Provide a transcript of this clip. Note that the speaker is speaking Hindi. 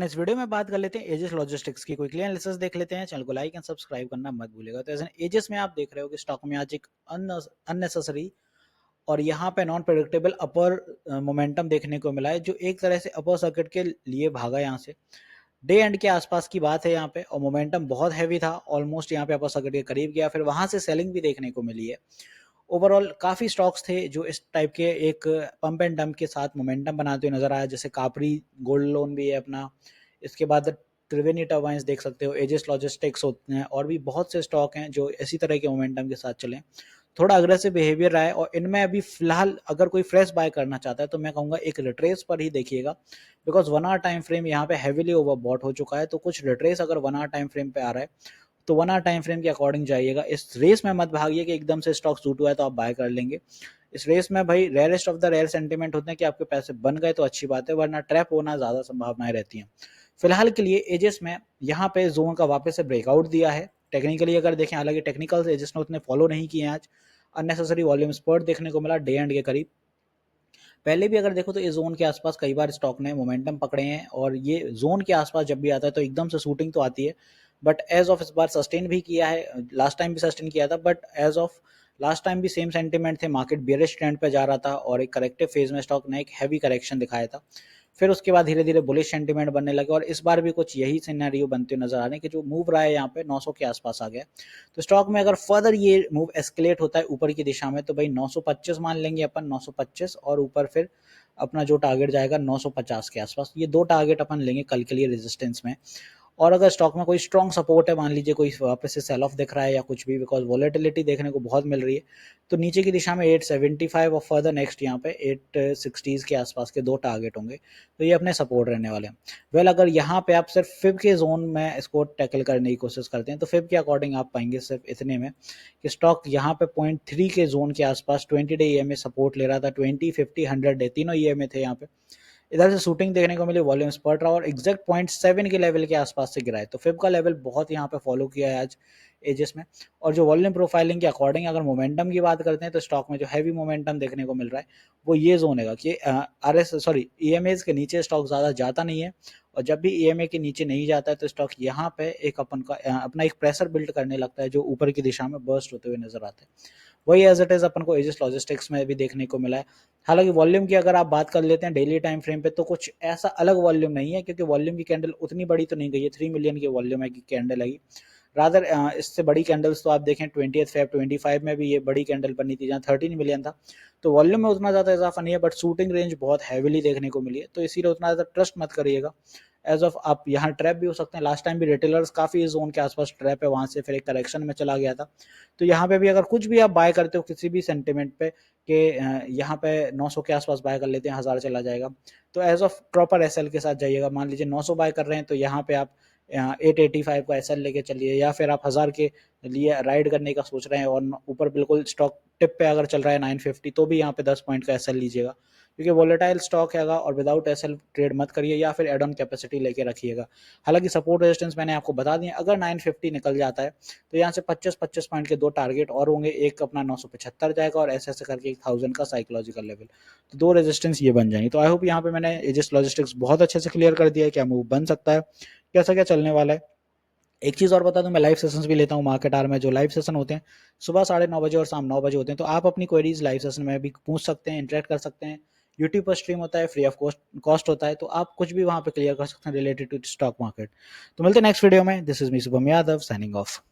इस वीडियो में बात कर लेते हैं एजिस लॉजिस्टिक्स की क्विकली एनालिसिस देख लेते हैं। चैनल को लाइक एंड सब्सक्राइब करना मत भूलिएगा। तो एजिस में आप देख रहे हो कि स्टॉक में आज एक अननेसेसरी और यहाँ पे नॉन प्रेडिक्टेबल अपर मोमेंटम देखने को मिला है, जो एक तरह से अपर सर्किट के लिए भागा यहाँ से। डे एंड के आसपास की बात है यहाँ पे, और मोमेंटम बहुत हैवी था, ऑलमोस्ट यहाँ पे अपर सर्किट के करीब गया, फिर वहां से सेलिंग भी देखने को मिली है। ओवरऑल काफी स्टॉक्स थे जो इस टाइप के एक पंप एंड डंप के साथ मोमेंटम बनाते हुए नजर आया, जैसे कापरी गोल्ड लोन भी है अपना, इसके बाद त्रिवेणी टर्बाइंस देख सकते हो, एजिस लॉजिस्टिक्स होते हैं, और भी बहुत से स्टॉक हैं जो इसी तरह के मोमेंटम के साथ चले। थोड़ा अग्रेसिव बिहेवियर रहा है, और इनमें अभी फिलहाल अगर कोई फ्रेश बाय करना चाहता है तो मैं कहूँगा एक रिट्रेस पर ही देखिएगा, बिकॉज 1 आवर टाइम फ्रेम यहाँ पे हैविली ओवरबॉट हो चुका है। तो कुछ रिट्रेस अगर 1 आवर टाइम फ्रेम पे आ रहा है तो 1 आवर टाइम फ्रेम के अकॉर्डिंग जाइएगा। इस रेस में मत भागिए कि एकदम से स्टॉक सूट हुआ है तो आप बाय कर लेंगे। इस रेस में भाई rarest of the rare sentiment होते हैं कि आपके पैसे बन गए तो अच्छी बात है, वरना ट्रैप होना ज्यादा संभावनाएं रहती हैं। फिलहाल के लिए एजेस में यहाँ पे जोन का वापस से ब्रेकआउट दिया है। टेक्निकली अगर देखें, हालांकि टेक्निकल एजेस ने उतने फॉलो नहीं किए आज। अननेसेसरी वॉल्यूम स्पर्ट देखने को मिला डे एंड के करीब। पहले भी अगर देखो तो इस जोन के आसपास कई बार स्टॉक ने मोमेंटम पकड़े हैं, और ये जोन के आसपास जब भी आता है तो एकदम से शूटिंग तो आती है, बट एज ऑफ इस बार सस्टेन भी किया है। लास्ट टाइम भी सस्टेन किया था, but as of last time भी सेम सेंटीमेंट थे, मार्केट बियरिश ट्रेंड पे जा रहा था, और एक करेक्टिव फेज में स्टॉक ने एक हैवी करेक्शन दिखाया था। फिर उसके बाद धीरे धीरे बुलिश सेंटीमेंट बनने लगे, और इस बार भी कुछ यही सिनेरियो बनते नजर आ रहे हैं कि जो मूव रहा है यहाँ पे 900 के आसपास आ गया। तो स्टॉक में अगर फर्दर ये मूव एस्केलेट होता है ऊपर की दिशा में तो भाई 925 मान लेंगे अपन, 925, और ऊपर फिर अपना जो टारगेट जाएगा 950 के आसपास। ये दो टारगेट अपन लेंगे कल के लिए रेजिस्टेंस में। और अगर स्टॉक में कोई स्ट्रॉन्ग सपोर्ट है, मान लीजिए कोई वापस से सेल ऑफ दिख रहा है या कुछ भी, बिकॉज वॉलेटिलिटी देखने को बहुत मिल रही है, तो नीचे की दिशा में 875 और फर्दर नेक्स्ट यहाँ पे 860 के आसपास के दो टारगेट होंगे, तो ये अपने सपोर्ट रहने वाले हैं। वेल अगर यहाँ पे आप सिर्फ फिब के जोन में इसको टैकल करने की कोशिश करते हैं तो फिब के अकॉर्डिंग आप पाएंगे सिर्फ इतने में कि स्टॉक यहाँ पे 0.3 के जोन के आसपास 20 डे ईएमए सपोर्ट ले रहा था। 20, 50, 100 डे तीनों ईएमए थे यहाँ पे। इधर से शूटिंग देखने को मिली, वॉल्यूम स्पर्ट रहा, और एग्जैक्ट 0.7 के लेवल के आसपास से गिरा है। तो फिब का लेवल बहुत यहाँ पे फॉलो किया है आज एजेस में। और जो वॉल्यूम प्रोफाइलिंग के अकॉर्डिंग अगर मोमेंटम की बात करते हैं तो स्टॉक में जो हैवी मोमेंटम देखने को मिल रहा है वो ये जोन है कि ईएमएज के नीचे स्टॉक ज्यादा जाता नहीं है, और जब भी ईएमए के नीचे नहीं जाता है तो स्टॉक यहाँ पे एक अपना एक प्रेशर बिल्ड करने लगता है, जो ऊपर की दिशा में बर्स्ट होते हुए नजर आता है। वही एज इट इज अपन को एजिस लॉजिस्टिक्स में भी देखने को मिला है। हालांकि वॉल्यूम की अगर आप बात कर लेते हैं डेली टाइम फ्रेम पे तो कुछ ऐसा अलग वॉल्यूम नहीं है, क्योंकि वॉल्यूम की कैंडल उतनी बड़ी तो नहीं गई है। 3 मिलियन की वॉल्यूम है की कैंडल है। रादर इससे बड़ी कैंडल्स तो आप देखें 20 Feb 25 में भी ये बड़ी कैंडल बनी थी जहाँ 13 मिलियन था। तो वॉल्यूम में उतना ज्यादा इजाफा नहीं है, बट शूटिंग रेंज बहुत हैविली देखने को मिली है, तो इसीलिए उतना ज्यादा ट्रस्ट मत करिएगा। एज ऑफ आप यहाँ ट्रैप भी हो सकते हैं। लास्ट टाइम भी रिटेलर्स काफी जोन के आसपास ट्रैप है, वहां से फिर एक करेक्शन में चला गया था। तो यहाँ पे भी अगर कुछ भी आप बाय करते हो किसी भी सेंटिमेंट पे कि यहाँ पे 900 के आसपास बाय कर लेते हैं, 1000 चला जाएगा, तो एज ऑफ प्रॉपर एसएल के साथ जाइएगा। मान लीजिए 900 बाय कर रहे हैं तो यहाँ पे आप 885 का एसएल लेके चलिए, या फिर आप 1000 के लिए राइड करने का सोच रहे हैं और ऊपर बिल्कुल स्टॉक टिप पे अगर चल रहा है 950, तो भी यहाँ पे 10 पॉइंट का एसएल लीजिएगा, क्योंकि वोलेटाइल स्टॉक हैगा, और विदाउट एसएल ट्रेड मत करिए, या फिर एड ऑन कैपेसिटी लेके रखिएगा। हालांकि सपोर्ट रेजिस्टेंस मैंने आपको बता दिया, अगर 950 निकल जाता है तो यहाँ से 25-25 पॉइंट के दो टारगेट और होंगे, एक अपना 975 जाएगा और ऐसे ऐसे करके 1000 का साइकोलॉजिकल लेवल, तो दो रेजिस्टेंस ये बन जाएंगे। तो आई होप यहाँ पे मैंने एजिस लॉजिस्टिक्स बहुत अच्छे से क्लियर कर दिया है क्या मूव बन सकता है, कैसा क्या चलने वाला है। एक चीज और बता दूं, मैं लाइव सेशंस भी लेता हूँ मार्केट आवर में। जो लाइव सेशन होते हैं सुबह 9:30 और शाम 9 बजे होते हैं, तो आप अपनी क्वेरीज लाइव सेशन में भी पूछ सकते हैं, इंटरेक्ट कर सकते हैं। यूट्यूब पर स्ट्रीम होता है, फ्री ऑफ कॉस्ट होता है, तो आप कुछ भी वहां पे क्लियर कर सकते हैं रिलेटेड टू स्टॉक मार्केट। तो मिलते हैं नेक्स्ट वीडियो में। This is me Shubham Yadav signing off.